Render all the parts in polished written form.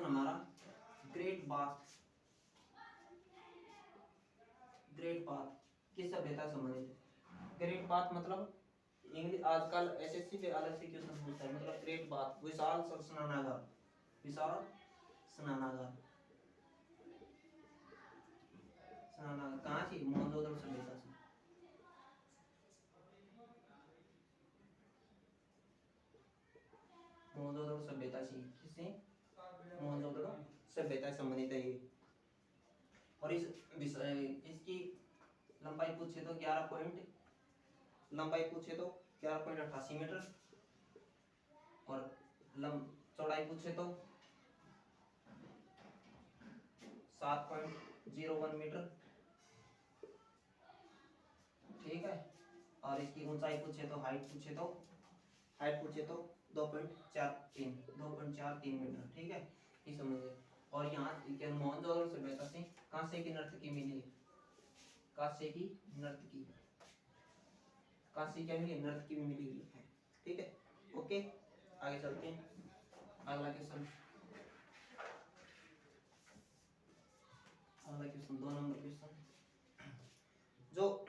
Question हमारा great bath. Great bath किस सभ्यता से संबंधित है? ग्रेट बाथ मतलब इंग्लिश आजकल एसएससी पे अलग से क्वेश्चन पूछता है। मतलब ग्रेट बाथ विशाल स्नानागार, विशाल स्नानागार, स्नानागार कहाँ से? मोहनजोदड़ो सभ्यता से। मोहनजोदड़ो सभ्यता से, किससे? मोहनजोदड़ो सभ्यता से संबंधित है ये। और इस विषय इसकी लंबाई पूछे तो 11 पॉइंट, लंबाई पूछे तो 11.88 मीटर और चौड़ाई पूछे तो 7.01 मीटर, ठीक है। और इसकी ऊंचाई पूछे तो हाइट पूछे तो 2.43 मीटर, ठीक है। ये समझिए। और यहाँ मोहनजोदड़ो सभ्यता से कांसे की नर्तकी मिली है, कांसे की नर्तकी, कांसे क्या मिली? नर्तकी भी मिली हुई है, ठीक है। ओके, आगे चलते हैं। अगला क्वेश्चन, अगला क्वेश्चन 2 नंबर क्वेश्चन, जो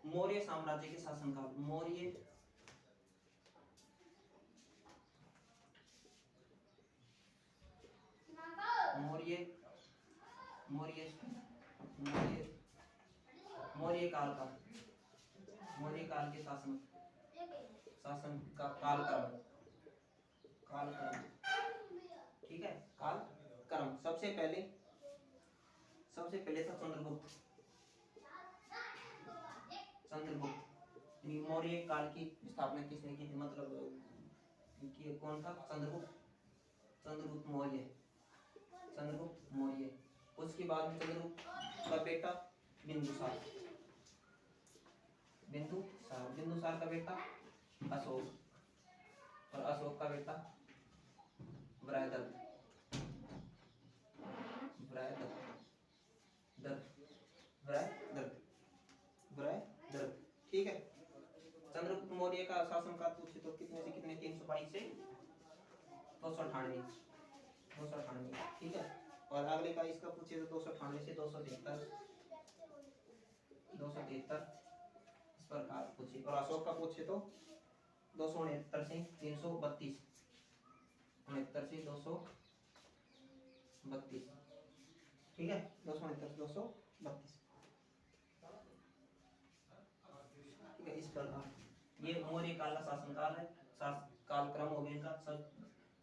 मौर्य साम्राज्य के शासनकाल, मौर्य मौर्य मौर्य मौर्य मौर्य काल का, मौर्य काल के शासन, शासन का कालक्रम, कालक्रम, ठीक है। कालक्रम सबसे पहले था चंद्रगुप्त। चंद्रगुप्त मौर्य काल की स्थापना किसने की थी? मतलब कि कौन था? चंद्रगुप्त मौर्य, चंद्रगुप्त मौर्य। उसके बाद में चंद्रगुप्त का बेटा बिंदुसार, बिंदुसार का बेटा अशोक और अशोक का बेटा वृहदत्त, ठीक है। चंद्रगुप्त मौर्य का शासनकाल पूछे तो कितने से कितने? 322 से 298, ठीक है। और अगले का इसका पूछे तो 298 से 273, इस प्रकार पूछे। और अशोक का पूछे तो 269 से 332, 69 से 232, ठीक है। 269 से 232, ठीक है। इस प्रकार ये मौर्य काल का शासनकाल है, कालक्रम हो गया इनका।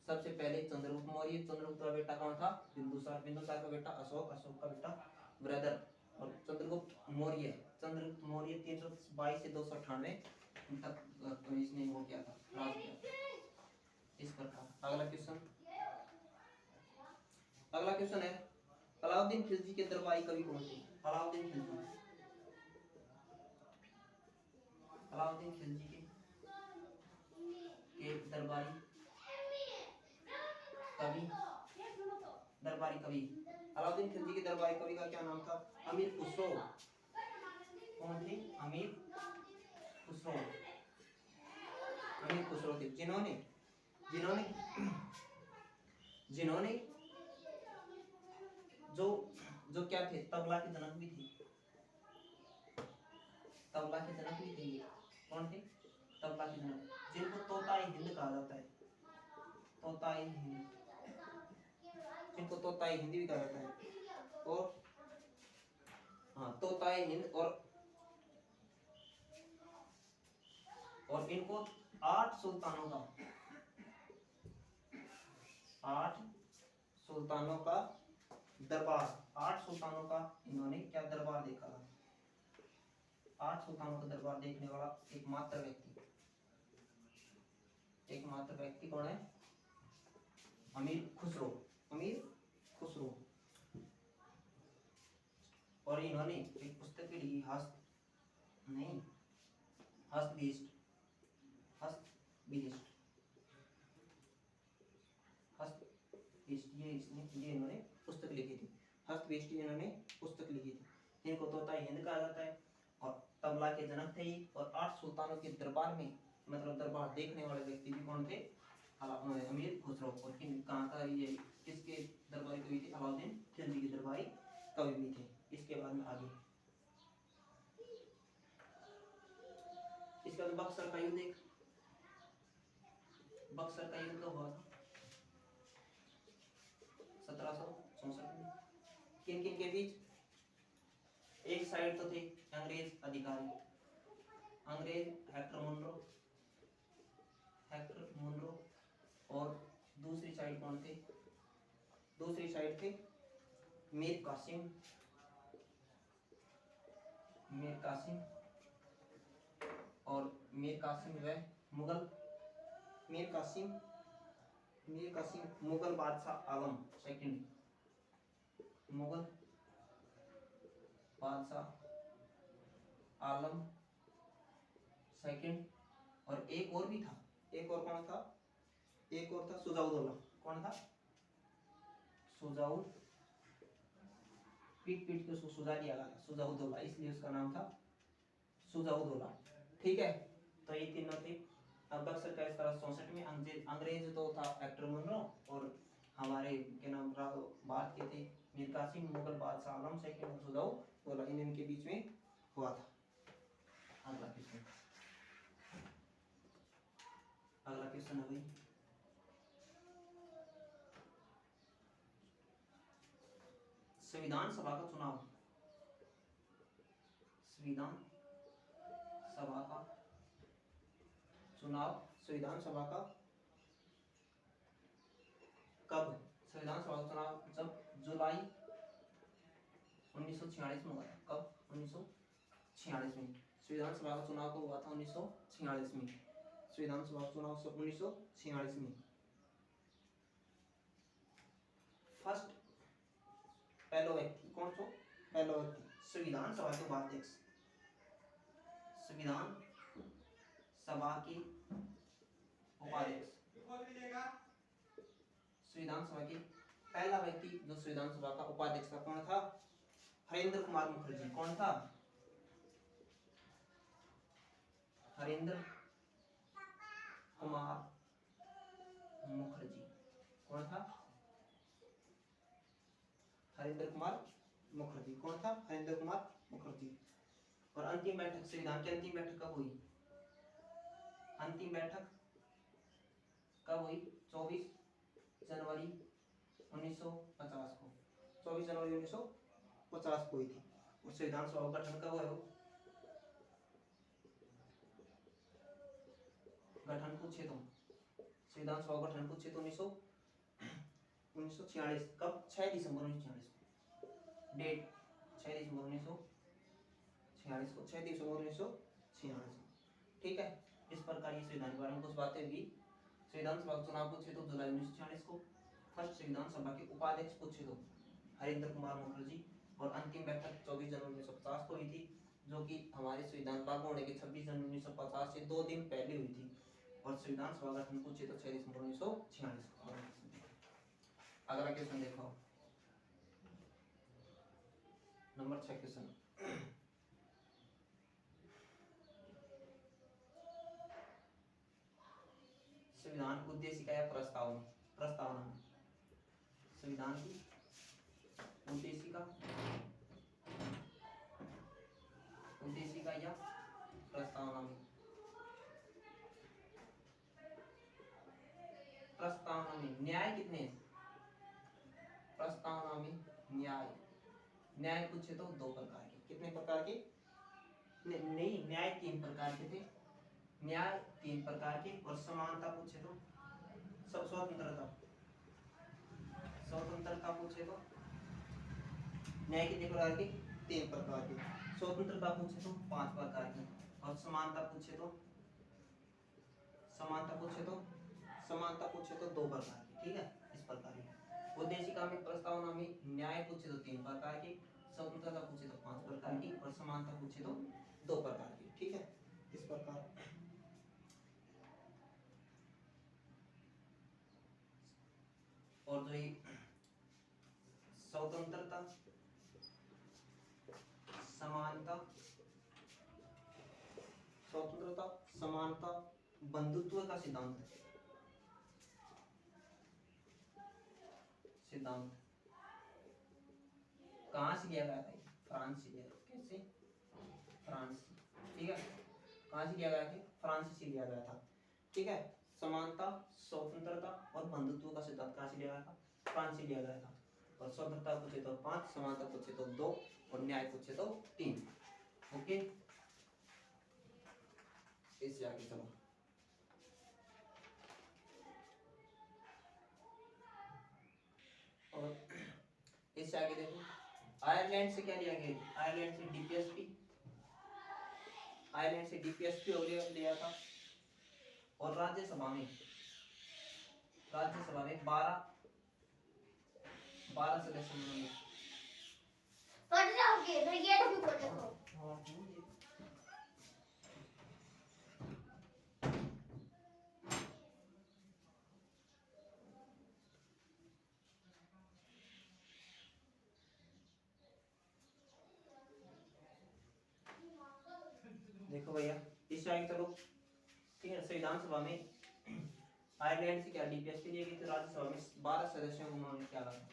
सबसे पहले चंद्रगुप्त मौर्य, चंद्रगुप्त का बेटा कौन था? बिंदुसार, बिंदुसार का बेटा अशोक, अशोक का बेटा वृहदत्त। और चंद्रगुप्त मौर्य 322 से 298 तक इसने वो किया था, राज किया था। इस प्रकार अगला क्वेश्चन है, अलाउद्दीन खिलजी के दरबारी कवि कौन थे? अलाउद्दीन खिलजी के दरबारी कवि, अलाउद्दीन खिलजी के दरबारी कवि का क्या नाम था? अमीर खुसरो। कौन थे? अमीर खुसरो थे, जिन्होंने जो क्या थे? तबला के जनक भी थे, तबला के जनक भी थे। कौन थे? तबला के जनक, जिनको तोताई हिंद कहा जाता है, तोताई हिंद, जिनको तोताई हिंदी भी कहा जाता है। और हाँ, तोताई हिंद। और इनको 8 सुल्तानों का दरबार, 8 सुल्तानों का इन्होंने क्या दरबार देखा था? 8 सुल्तानों का दरबार देखने वाला एकमात्र व्यक्ति कौन है? अमीर खुसरो। और इन्होंने एक पुस्तक भी लिखी, ये इन्होंने पुस्तक लिखी थी, हस्तवेष्टि इन्होंने पुस्तक लिखी थी। इनको तोताई हिंद कहा जाता है और तबला के जनक थे। और 8 सुल्तानों के दरबार में, मतलब दरबार देखने वाले व्यक्ति भी कौन थे? अमीर खुसरो। और कहाँ का ये किसके दरबारी कवि थे? अलाउद्दीन खिलजी के दरबारी कवि भी थे। इसके बाद में आगे इसके बाद बक्सर का युद्ध। बक्सर का युद्ध हुआ था 1764 में। किन किन के बीच? एक साइड तो थे अंग्रेज अधिकारी, अंग्रेज हेक्टर मुनरो। और दूसरी साइड कौन थे? दूसरी साइड थे मीर कासिम और मीर कासिम व मुगल मीर कासिम मुगल बादशाह आलम सेकंड, मुगल बादशाह आलम सेकंड। और एक और भी था, एक और कौन था? एक और था सुजाउद्दौला। कौन था? सुजाउद, पीट पीट के उसको सुजा दिया गया, सुजाउद्दौला, इसलिए उसका नाम था सुजाउद्दौला। ठीक है, तो ये तीनों थे। अब बक्सर का 1764 में अंग्रेज तो था हेक्टर मुनरो और हमारे के नाम भारत के थे मीर कासिम, मुगल बादशाह आलम सेकंड और सुजाउद्दौला, इनके बीच में हुआ था। अगला क्वेश्चन है भाई, संविधान सभा का चुनाव। संविधान सभा का चुनाव, संविधान सभा का कब? संविधान सभा का चुनाव जब जुलाई 1946 में हुआ था। कब? 1946 में। संविधान सभा का चुनाव कब हुआ था? 1946 में। संविधान सभा का चुनाव 1946 में। फर्स्ट पहला व्यक्ति कौन सा? पहला व्यक्ति संविधान सभा के उपाध्यक्ष, संविधान सभा के उपाध्यक्ष, संविधान सभा के पहला व्यक्ति जो संविधान सभा का उपाध्यक्ष था कौन था? हरेंद्र कुमार मुखर्जी। कौन था? हरेंद्र कुमार मुखर्जी। कौन था? हरेंद्र कुमार मुखर्जी। कौन था? हरेंद्र कुमार मुखर्जी। और अंतिम बैठक, संविधान की अंतिम बैठक कब हुई? अंतिम बैठक कब हुई? 24 जनवरी 1950 को। 24 जनवरी 1950 को हुई थी। और संविधान सभा का गठन कब हुआ? गठन पूछे तो संविधान सभा गठन पूछे तो 1946। कब? 6 दिसंबर 1946 को। डेट 6 दिसंबर 1946 को, 6 दिसंबर 1946। ठीक है, इस प्रकार ये संविधान के बारे में कुछ बातें हुई। संविधान सभा चुनाव पूछे तो जुलाई 1946 को। फर्स्ट संविधान सभा के उपाध्यक्ष पूछे तो हरेंद्र कुमार मुखर्जी। और अंतिम बैठक 24 जनवरी 1950 को हुई थी, जो कि हमारे संविधान लागू होने के 26 जनवरी 1950 से 2 दिन पहले हुई थी। और संविधान सभा गठन पूछे तो 6 दिसंबर 1946 को। अगला क्वेश्चन देखो, नंबर 6 क्वेश्चन। संविधान की उद्देशिका या प्रस्तावना में संविधान की उद्देशिका या प्रस्तावना में न्याय कितने हैं? प्रस्तावना में न्याय पूछे तो 2 प्रकार के। कितने प्रकार के? नहीं, न्याय 3 प्रकार के थे। न्याय 3 प्रकार के। और समानता पूछे तो स्वतंत्रता पूछे तो न्याय कितने प्रकार के? 3 प्रकार के। स्वतंत्रता पूछे तो 5 प्रकार की। और समानता पूछे तो 2 प्रकार की। ठीक है, इस प्रकार की। उद्देशिका में प्रस्तावना में न्याय पूछे तो 3 प्रकार की, स्वतंत्रता पूछे तो 5 प्रकार की, और समानता पूछे तो 2 प्रकार की। ठीक है, इस प्रकार। और जो ये स्वतंत्रता, समानता, बंधुत्व का सिद्धांत, सिद्धांत कहाँ से लिया गया था? फ्रांस से लिया। कैसे? फ्रांस। ठीक है, कहाँ से लिया गया था? फ्रांस से लिया गया था। ठीक है, समानता, स्वतंत्रता और बंधुत्व का सिद्धांत कहाँ से लिया गया था? फ्रांस से लिया गया था। और स्वतंत्रता पूछे तो 5, समानता पूछे तो 2 और न्याय पूछे तो 3। ओके, इससे आगे चलो। और इससे आगे देखो, आयरलैंड से क्या लिया गया? आयरलैंड से डीपीएसपी, आयरलैंड से डीपीएसपी हो लिया था। और राज्यसभा में 12 सदस्य मिलेंगे। पढ़ जाओगे तो ये भी पढ़ो। देखो भैया, इससे आगे चलो। ठीक है, संविधान सभा में आयरलैंड से क्या डीपीएसपी दी गई थी। राज्यसभा में 12 सदस्यों को मनोनीत किया गया,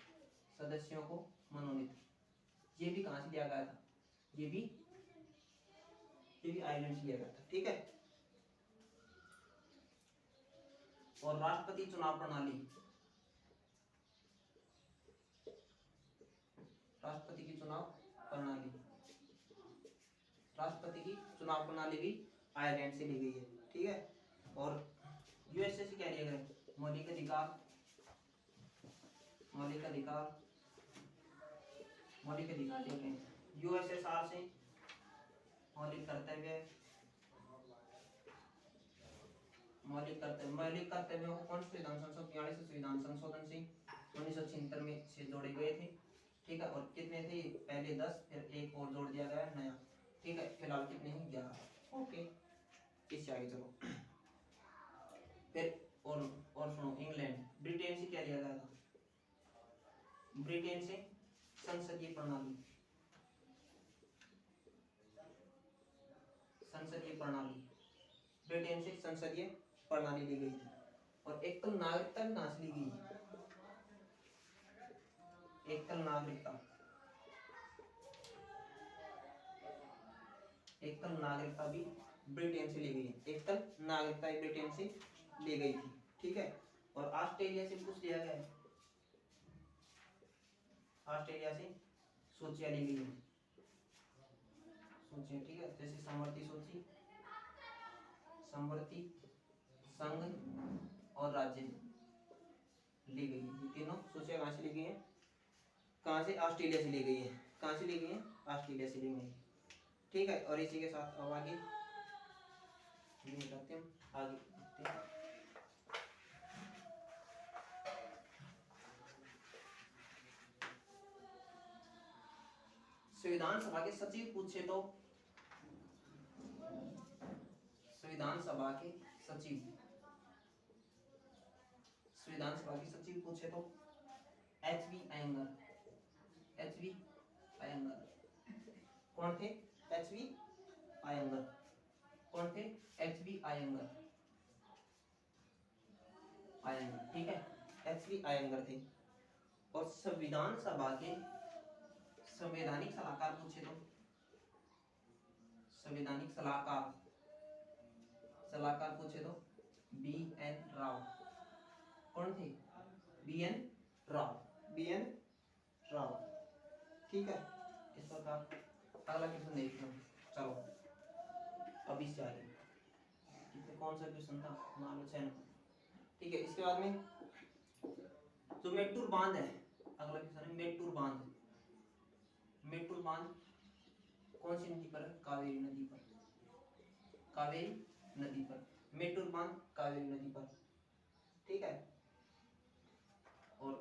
सदस्यों को मनोनीत। ये भी कहाँ से लिया गया था? ये भी आयरलैंड से लिया गया था। ठीक है, और राष्ट्रपति चुनाव प्रणाली, राष्ट्रपति की चुनाव प्रणाली, राष्ट्रपति की चुनाव प्रणाली भी आयरलैंड से ली गई है। ठीक है, और यूएसए से क्या लिया गया? मौलिक अधिकार, मौलिक अधिकार, मौलिक अधिकार लिए गए। यूएसएसआर से मौलिक कर्तव्य, मौलिक कर्तव्यों को कौन संविधान संशोधन 42 संविधान संशोधन से 1976 में से जोड़े गए थे। ठीक है, और कितने थे? पहले 10, फिर एक और जोड़ दिया गया नया। ठीक है, फिलहाल कितने हैं? 11। ओके, इससे आगे चलो। फिर और सुनो, इंग्लैंड, ब्रिटेन से क्या लिया गया था? ब्रिटेन से संसदीय प्रणाली, संसदीय प्रणाली, ब्रिटेन से संसदीय प्रणाली ली गई थी। और एकल नागरिकता भी कहाँ से ली गई? एकल नागरिकता, एकल नागरिकता भी ब्रिटेन से ली गई है। एकल नागरिकता ब्रिटेन से ली गई थी। ठीक है, और ऑस्ट्रेलिया से कुछ लिया गया है। ऑस्ट्रेलिया से सूचियां ली गई है, सूचियां। ठीक है, जैसे समवर्ती सूची, समवर्ती, संघ और राज्य ली गई है। ये तीनों सूचियां कहाँ से ली गई है? कहाँ से? ऑस्ट्रेलिया से ली गई है। कहाँ से ली गई है? ऑस्ट्रेलिया से ली गई है। ठीक है, और इसी के साथ अब आगे करते हैं आगे। ठीक है, संविधान सभा के सचिव पूछे तो, संविधान सभा के सचिव, संविधान सभा के सचिव पूछे तो एच.बी. अयंगर, एच.बी. अयंगर कौन थे? एच.बी. अयंगर कौन थे? एच.बी. अयंगर, अयंगर। ठीक है, एच.बी. अयंगर थे। और संविधान सभा के संवैधानिक सलाहकार पूछे तो, संवैधानिक सलाहकार, सलाहकार पूछे तो बी.एन. राव। कौन थे? बी.एन. राव, बी.एन. राव। ठीक है, इस प्रकार अगला क्वेश्चन देखते हैं। चलो अब इससे आगे कितने कौन सा क्वेश्चन था? मान लो 6। ठीक है, इसके बाद में जो मेट्टूर बांध है, अगला क्वेश्चन है मेट्टूर बांध। मेट्टूर बांध कौन सी नदी पर है? कावेरी नदी पर, कावेरी नदी पर। मेट्टूर बांध कावेरी नदी पर। ठीक है, और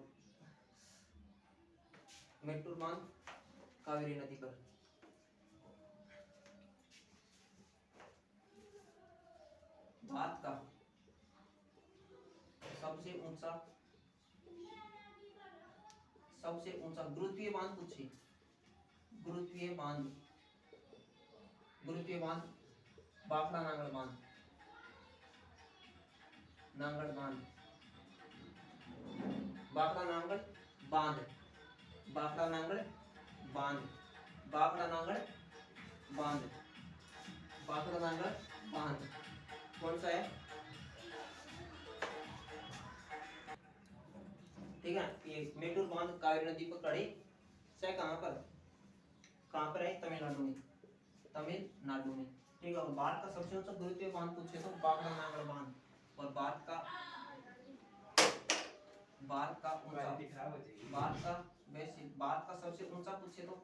मेट्टूर बांध कावेरी नदी पर। भारत का सबसे ऊंचा गुरुत्वीय बांध पूछिए। गुरुत्वीय बांध, गुरुत्वीय बांध बाफड़ा नांगल बांध, नांगल बांध, बाफड़ा नांगल बांध, बाखड़ा नांगड़ बांध, बाखड़ा नांगड़ बांध, बाखड़ा नांगड़ बांध। कौन सा है? ठीक है, ये मेटूर बांध कावेरी नदी पर खड़े से कहाँ पर है? तमिलनाडु में, तमिलनाडु में। ठीक है, और भारत का सबसे ऊंचा गुरुत्वीय बांध पूछे तो बाखड़ा नांगड़ बांध। और भारत का सबसे ऊंचा पूछे तो,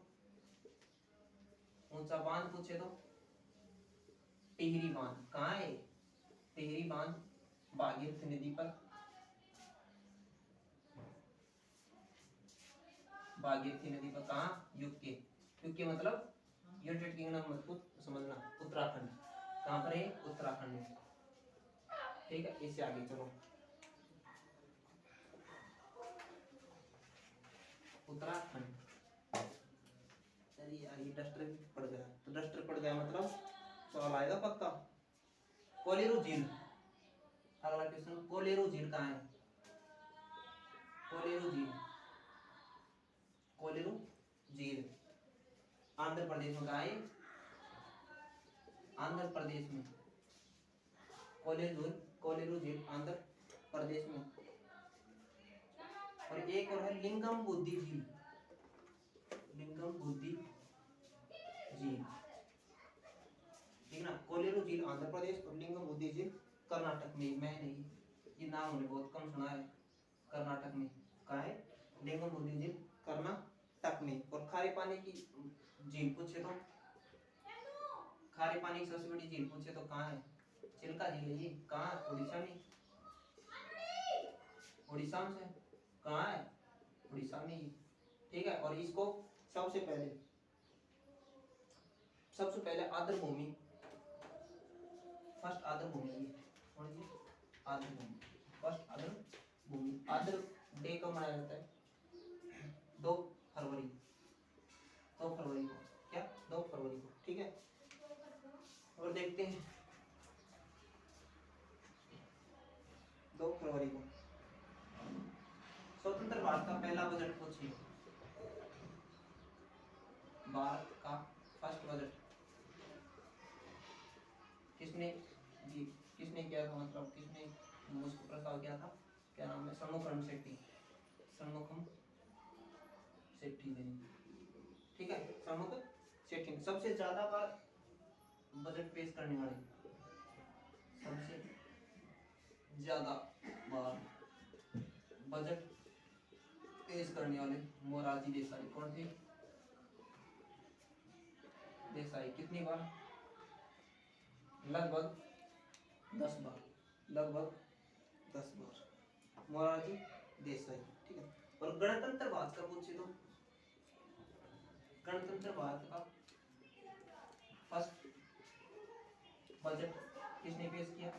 ऊंचा बांध पूछे तो टिहरी बांध। कहाँ है? टिहरी बांध भागीरथी नदी पर, भागीरथी नदी पर। कहाँ? यूके, यूके मतलब यूनाइटेड किंगडम, मत समझना, उत्तराखंड। कहाँ पर है? उत्तराखंड में। ठीक है, इससे आगे चलो। उत्तराखंड, अरे यार ये डस्टर पड़ गया, तो डस्टर पड़ गया मतलब सवाल आएगा पक्का। कोलेरू झील, अगला क्वेश्चन, कोलेरू झील कहाँ है? कोलेरू झील, कोलेरू झील आंध्र प्रदेश में। कहाँ है? आंध्र प्रदेश में। कोलेरू झील आंध्र प्रदेश में। और एक और है लिंगम बुद्धि झील, लिंगम बुद्धि झील। ठीक ना, कोलेरू झील आंध्र प्रदेश और लिंगम बुद्धि झील कर्नाटक में। मैं नहीं, ये नाम हमने बहुत कम सुना है। कर्नाटक में। कहाँ है? लिंगम बुद्धि झील कर्नाटक में। और खारे पानी की झील पूछे तो, खारे पानी की सबसे बड़ी झील पूछे तो कहाँ है? चिल्का झील है ये। कहाँ? उड़ीसा में, उड़ीसा में से। कहाँ है? उड़ीसा में ही। ठीक है, और इसको सबसे पहले आर्द्र भूमि, फर्स्ट आर्द्र भूमि ये, और ये आर्द्र भूमि, फर्स्ट आर्द्र भूमि। आर्द्र डे कब मनाया जाता है? 2 फरवरी, 2 फरवरी को। क्या? 2 फरवरी को। ठीक है, और देखते हैं 2 फरवरी को स्वतंत्र भारत का पहला बजट पूछिए। भारत का फर्स्ट बजट किसने किया था? मतलब किसने उसको प्रस्ताव किया था? क्या नाम है? षणमुखम शेट्टी, षणमुखम शेट्टी ने। ठीक है, षणमुख शेट्टी ने सबसे ज्यादा बार बजट पेश करने वाले, सबसे ज्यादा बार बजट पेश करने वाले मोरारजी देसाई। कौन थे? देसाई। कितनी बार? लगभग 10 बार, लगभग 10 बार मोरारजी देसाई। ठीक है, और गणतंत्र भारत का पूछे तो, गणतंत्र भारत का फर्स्ट बजट किसने पेश किया?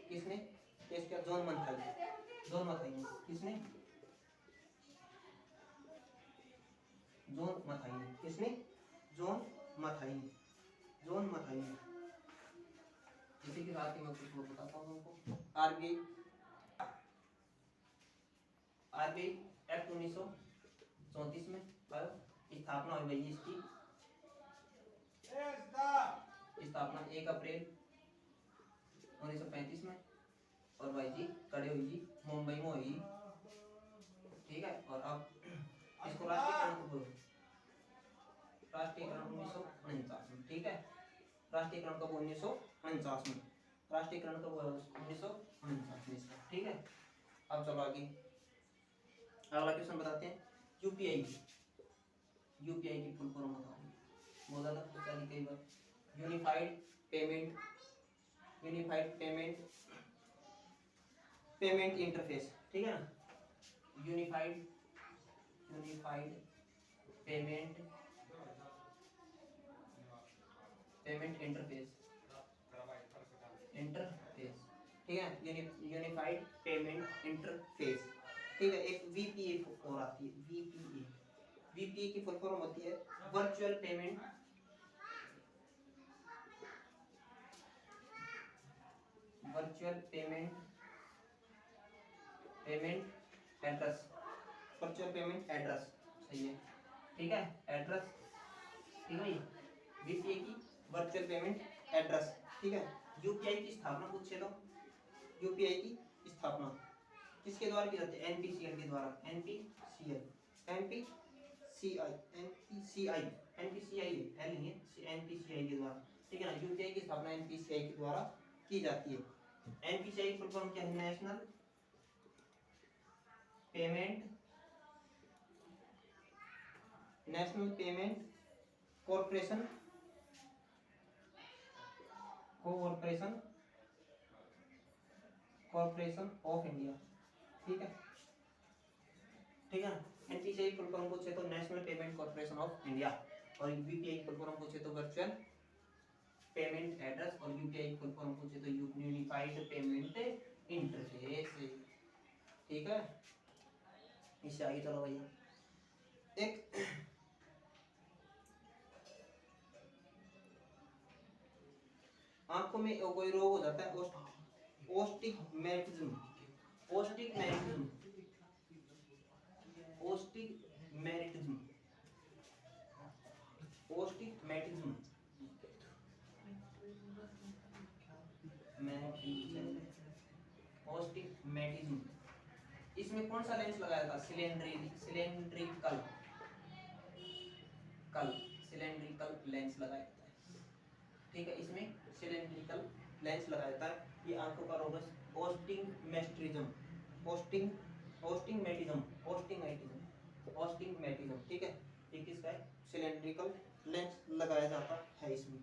किसने पेश किया? जॉन मथाई, जॉन मथाई ने। किसने? जॉन मथाई ने। किसने? जॉन मथाई ने, जॉन मथाई ने। इसी के साथ ही मैं कुछ बताता हूँ आपको। आरबीआई एक्ट 1934 में स्थापना हुई भाई। इसकी स्थापना 1 अप्रैल 1935 में, और भाई जी खड़े हुई जी मुंबई में हुई। ठीक है, और अब इसको राष्ट्रीयकरण 1949 में। ठीक है, राष्ट्रीयकरण कब? 1949 में। राष्ट्रीयकरण कब? 1949 में इसका। ठीक है, अब चलो आगे अगला क्वेश्चन बताते हैं। यूपीआई की फुल फॉर्म बताओ। बहुत ज्यादा पूछा है कई बार। Unified payment interface. ठीक है ना, यूनिफाइड पेमेंट इंटरफेस। ठीक है, यूनिफाइड पेमेंट इंटरफेस। ठीक है, एक वीपीए और आती है। वीपीए की फुल फॉर्म होती है virtual payment address. Virtual payment address, सही है, ठीक है, एड्रेस, ठीक है भाई, वीपीआई की वर्चुअल पेमेंट एड्रेस, ठीक है। यूपीआई की स्थापना पूछे तो यूपीआई की स्थापना किसके द्वारा की जाती है? एनपीसीएल के द्वारा, एनपीसीएल, एनपीसीआई, एनपीसीआई, एनपीसीआई है, एल नहीं है, एनपीसीआई के द्वारा, ठीक है ना। यूपीआई की स्थापना एनपीसीआई के द्वारा की जाती है। एनपीसीआई फुल फॉर्म क्या है? National payment, national payment corporation, corporation, corporation of India, ठीक है, ठीक है। एनपीसीआई फुल फॉर्म पूछे तो national payment corporation of India, और यूपीआई फुल फॉर्म पूछे तो वर्चुअल पेमेंट एड्रेस, और यूपीआई फुल फॉर्म पूछे तो यूनिफाइड पेमेंट इंटरफेस, ठीक है। इससे आगे चलो भैया, एक आंखों में कोई रोग हो जाता है, ओस्टिगमेटिज्म, ओस्टिगमेटिज्म, ओस्टिगमेटिज्म, ओस्टिगमेटिज्म, ओस्टिगमेटिज्म, इसमें कौन सा लेंस लगाया था? सिलेंड्रिकल कल सिलेंड्रिकल लेंस लगाया जाता है, ठीक है, इसमें सिलेंड्रिकल लेंस लगाया जाता है। ये आंखों का रोग है ओस्टिगमेटिज्म, ओस्टिंग ओस्टिगमेटिज्म, ओस्टिगमेटिज्म, ओस्टिगमेटिज्म, ठीक है। ये किसका है? सिलेंड्रिकल लेंस लगाया जाता है इसमें,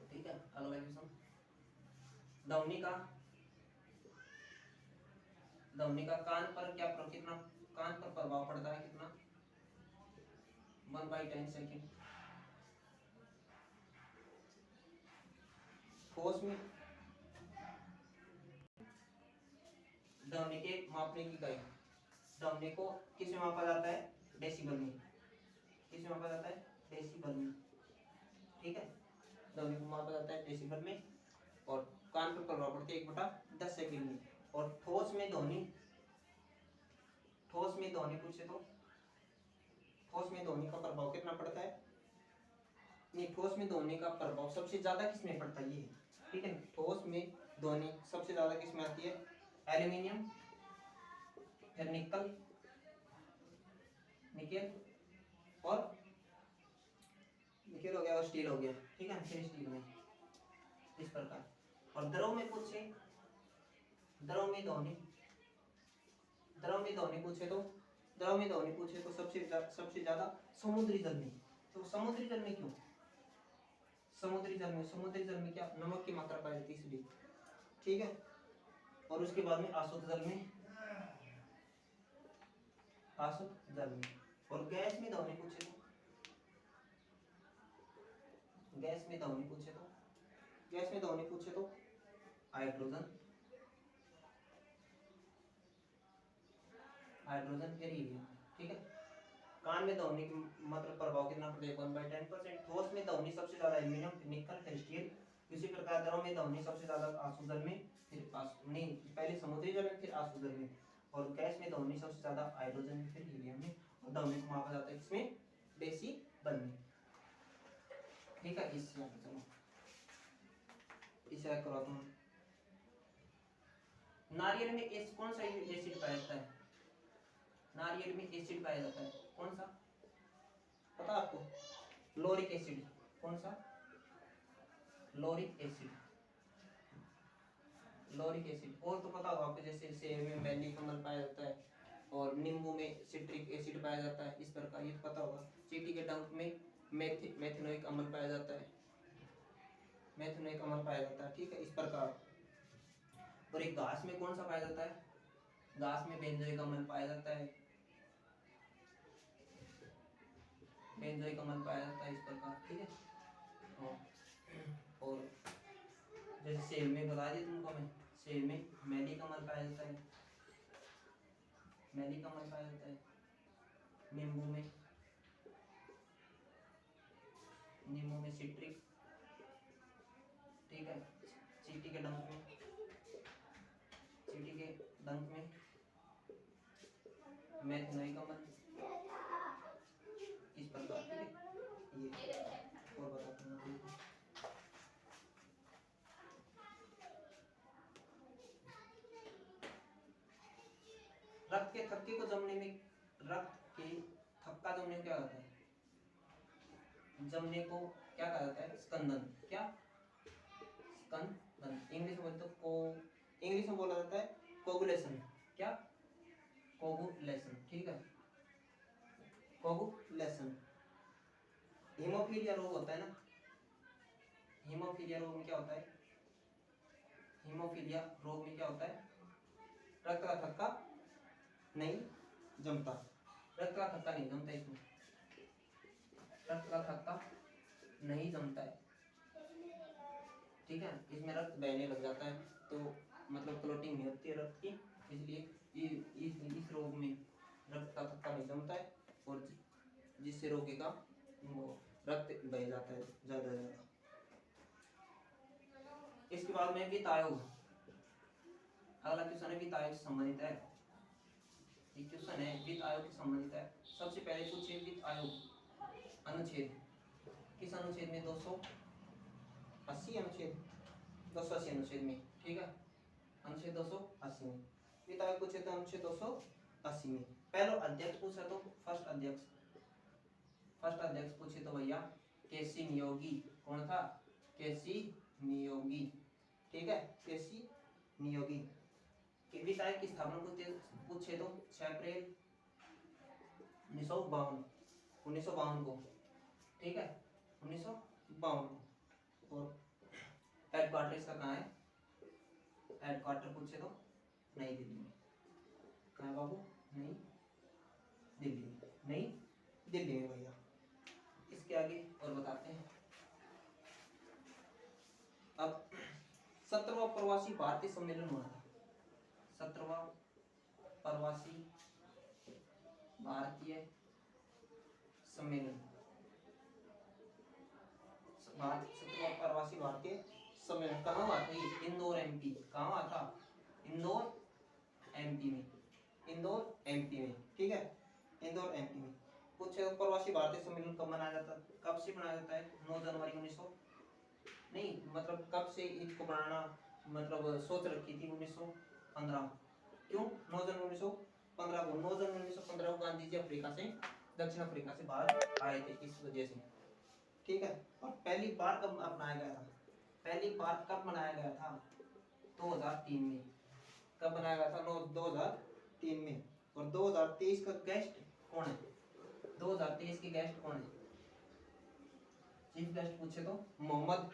ठीक है। अगला क्वेश्चन, ध्वनि का कान पर क्या कितना कान पर प्रभाव पड़ता है? कितना? 1/10 सेकेंड। ठोस में ध्वनि के मापने की इकाई, ध्वनि को किस में मापा जाता है? डेसिबल में, किस में मापा जाता है? डेसिबल में, ठीक है, ध्वनि को मापा जाता है डेसिबल में, और कान पर प्रभाव पड़ता है 1/10 सेकेंड में। और ठोस में ध्वनि पूछे तो ठोस में ध्वनि का प्रभाव कितना पड़ता है? नहीं, ठोस में ध्वनि का प्रभाव सबसे ज्यादा किस में पड़ता है? ये, ठीक है, ठोस में ध्वनि सबसे ज्यादा किस में आती है? एल्यूमिनियम, फिर निकल, निकेल, और निकेल हो गया, और स्टील हो गया, ठीक है, फिर स्टील में, इस प्रकार। और द्रव में पूछे, द्रव में ध्वनि पूछे तो सबसे ज्यादा समुद्री जल में। तो समुद्री जल में क्यों? समुद्री जल में क्या? नमक की मात्रा पाई जाती है इसलिए, ठीक है। और उसके बाद में अशुद्ध जल में, अशुद्ध जल में। और गैस में ध्वनि पूछे तो गैस में ध्वनि पूछे तो हाइड्रोजन, फिर हीलियम, ठीक है। कान में ध्वनि मतलब प्रभाव कितना पड़ता है? 1/10%। ठोस में ध्वनि सबसे ज्यादा एल्यूमिनियम, निकल, फिर स्टील। इसी प्रकार द्रव में ध्वनि सबसे ज्यादा अशुद्ध जल में, फिर नहीं, पहले समुद्री जल में, फिर अशुद्ध जल में। और गैस में ध्वनि सबसे ज्यादा हाइड्रोजन में, फिर हीलियम में। और ध्वनि को मापा जाता है इसमें डेसिबल में, ठीक है। इससे आगे चलो, इसे करवाता हूँ। नारियल में कौन सा एसिड पाया जाता है? नारियल में एसिड पाया जाता है, कौन सा पता आपको? लोरिक एसिड। कौन सा? Lorik acid, Lorik acid. और तो पता होगा आपको, जैसे सेब में मैलिक अम्ल पाया जाता है, और नींबू में सिट्रिक एसिड पाया जाता है, इस प्रकार ये पता होगा। चींटी के डंक में मेथिनोइक अम्ल पाया जाता है, ठीक है, इस प्रकार। और एक घास में कौन सा पाया जाता है? घास में बेंजोइक अम्ल पाया जाता है, इस प्रकार, ठीक है। और जैसे सेब में बता दिया तुमको मैं, सेब में मैलिक अम्ल पाया जाता है, नींबू में सिट्रिक, ठीक है। चींटी के डंक में मिट्टी के डंक में मैथनोई का मन इस प्रकार, ठीक है। ये और बताता हूँ आपको। रक्त के थक्के को जमने में, रक्त के थक्का जमने में क्या होता है? जमने को क्या कहा जाता है? स्कंदन। क्या? स्कंदन। इंग्लिश में बोलते तो को, इंग्लिश में बोला जाता है कोगुलेशन। क्या? कोगुलेशन, ठीक है, कोगुलेशन। हीमोफीलिया रोग होता है ना, हीमोफीलिया रोग में क्या होता है? हीमोफीलिया रोग में क्या होता है? रक्त का थक्का नहीं जमता, रक्त का थक्का नहीं जमता, इसमें रक्त का थक्का नहीं जमता है, ठीक है। इसमें रक्त बहने लग जाता है, तो मतलब क्लोटिंग नहीं होती है रक्त की, इसलिए इस रोग में रक्त का थक्का नहीं जमता है, और जिससे रोगेगा वो रक्त बह जाता है ज्यादा से ज्यादा। इसके बाद में वित्त आयोग, अगला क्वेश्चन है वित्त आयोग से संबंधित है। ये क्वेश्चन है वित्त आयोग से संबंधित है। सबसे पहले पूछिए वित्त आयोग अनुच्छेद, किस अनुच्छेद में? 280 अनुच्छेद, 280 अनुच्छेद में, ठीक है, अनुच्छेद 280 में वित्त आयोग पूछे तो अनुच्छेद 280 में। पहला अध्यक्ष पूछा तो फर्स्ट अध्यक्ष पूछे तो भैया केसी नियोगी। कौन था? केसी नियोगी, ठीक है, केसी नियोगी। वित्त आयोग की स्थापना पूछे तो 6 अप्रैल 1952 को, ठीक है, 1952 को। और हेडक्वार्टर इसका कहाँ है? हेडक्वार्टर पूछे तो नई दिल्ली में। कहाँ है बाबू? नई दिल्ली में, नई दिल्ली में भैया। इसके आगे और बताते हैं। अब 17वां प्रवासी भारतीय सम्मेलन हुआ था। 17वां प्रवासी भारतीय सम्मेलन, 17वां प्रवासी भारतीय सम्मेलन कहाँ हुआ था? इंदौर एमपी। कहाँ हुआ था? इंदौर एमपी में, इंदौर एमपी में, ठीक है, इंदौर एमपी में। कुछ प्रवासी भारतीय सम्मेलन कब मनाया जाता है? कब से मनाया जाता है? 9 जनवरी 1900 नहीं, मतलब कब से इसको बनाना मतलब सोच रखी थी? 1915। क्यों 9 जनवरी 1915 को? 9 जनवरी 1915 को गांधी जी अफ्रीका से, दक्षिण अफ्रीका से बाहर आए थे, इस वजह से, ठीक है। और पहली बार कब अपनाया गया था? पहली बार कब मनाया गया था? 2003 में। कब बनाया गया था? 2003 में। और 2023 का गेस्ट कौन है? 2023 के गेस्ट कौन है? चीफ गेस्ट पूछे तो मोहम्मद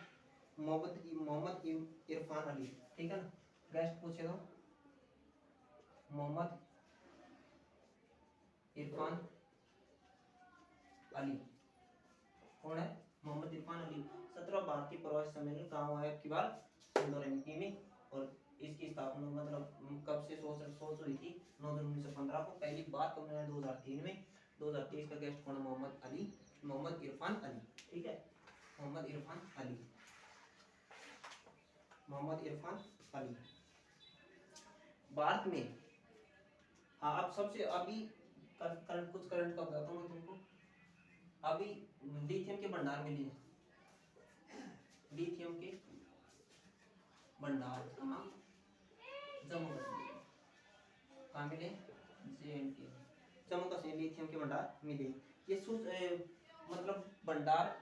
इरफान अली, ठीक है ना। गेस्ट पूछे तो मोहम्मद इरफान अली। कौन है? मोहम्मद इरफान अली। 17वां भारतीय प्रवासी सम्मेलन कहाँ हुआ है? आपकी बार इंदौर एमपी में। और इसकी स्थापना मतलब कब से सोच हुई थी? 9 जनवरी 1915 को। पहली बार कब बनाया? 2003 में। 2023 का गेस्ट कौन है? मोहम्मद इरफान अली, ठीक है, मोहम्मद इरफान अली, मोहम्मद इरफान अली। भारत में, हाँ, अब सबसे अभी कुछ करंट का बताता हूँ मैं तुमको। अभी लिथियम के भंडार मिले हैं, लिथियम के भंडार कहाँ? जम्मू कश्मीर। कहाँ मिले? JNK, जम्मू कश्मीर लिथियम के भंडार मिले। ये मतलब भंडार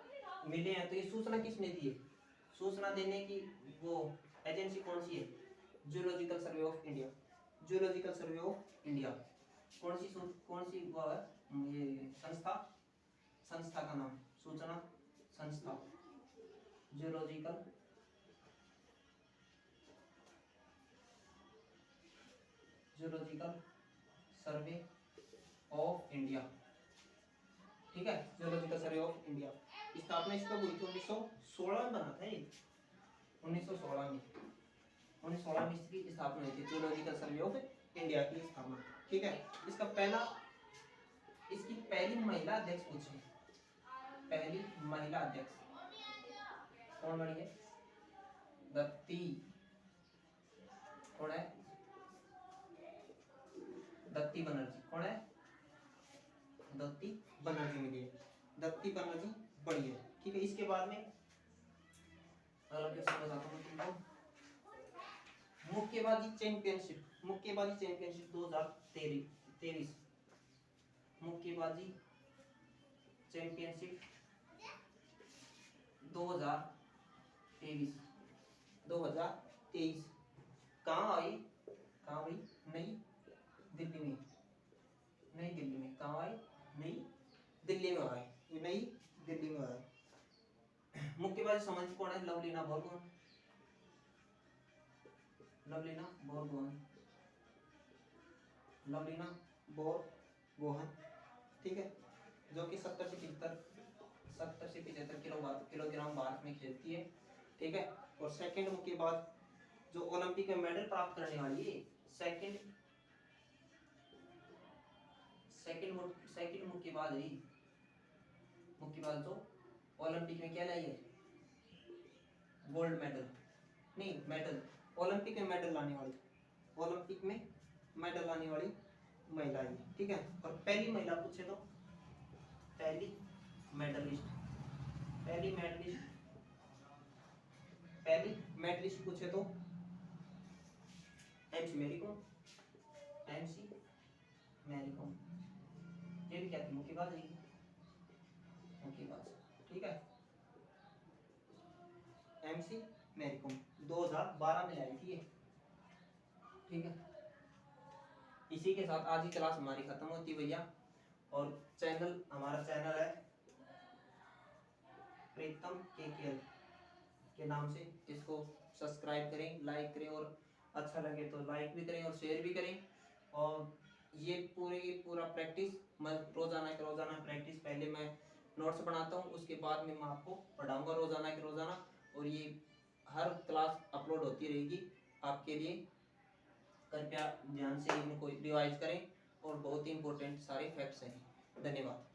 मिले हैं, तो ये सूचना किसने दी है? सूचना देने की वो एजेंसी कौन सी है? Geological survey of India. Geological survey of India कौन सी वो है? ये संस्था का नाम, सूचना संस्था, जियोलॉजिकल सर्वे ऑफ इंडिया, ठीक है, जियोलॉजिकल सर्वे ऑफ इंडिया। स्थापना इसका हुई थी 1916 में बना था ये, 1916 में, 1916 में इसकी स्थापना हुई थी, जियोलॉजिकल सर्वे ऑफ इंडिया की स्थापना, ठीक है। इसकी पहली महिला अध्यक्ष पूछी, पहली महिला अध्यक्ष कौन बनी है? दत्ती। कौन है? दत्ती बनर्जी कौन है? दत्ती बनर्जी मिली है, दत्ती बनर्जी बड़ी है। ठीक है, इसके बाद में अगला क्वेश्चन बताता हूँ तुमको। मुक्केबाजी चैंपियनशिप 2023, मुक्केबाजी चैंपियनशिप 2023 कहाँ आई? नई दिल्ली में। कहाँ आई? नई दिल्ली में आई। मुक्केबाजी समझ कौन है? लवलीना बोरगोहन, ठीक है, जो कि 70 से 75 किलोग्राम भार में खेलती है। ठीक है, और सेकंड मुक्केबाज जो ओलंपिक में मेडल प्राप्त करने वाली है, सेकंड मुक्केबाज है, मुक्केबाज जो ओलंपिक में क्या लाई है? गोल्ड मेडल, नहीं मेडल, ओलंपिक में मेडल लाने वाली महिला है। ठीक है, और पहली महिला पूछे तो पहली मेडलिस्ट पूछे तो एमसी मैरी कॉम, ये भी क्या थी? मुक्केबाज। ठीक है, एमसी मैरी कॉम 2012 में आई थी ये। ठीक है, इसी के साथ आज की क्लास हमारी खत्म होती है भैया। और हमारा चैनल है प्रीतम केकेएल के नाम से, इसको सब्सक्राइब करें, लाइक करें, और अच्छा लगे तो लाइक भी करें और शेयर भी करें। और ये पूरा प्रैक्टिस, मैं रोजाना प्रैक्टिस, पहले मैं नोट्स बनाता हूँ, उसके बाद में मैं आपको पढ़ाऊंगा रोजाना। और ये हर क्लास अपलोड होती रहेगी आपके लिए। कृपया ध्यान से इनको रिवाइज करें, और बहुत ही इंपॉर्टेंट सारे फैक्ट्स हैं। धन्यवाद।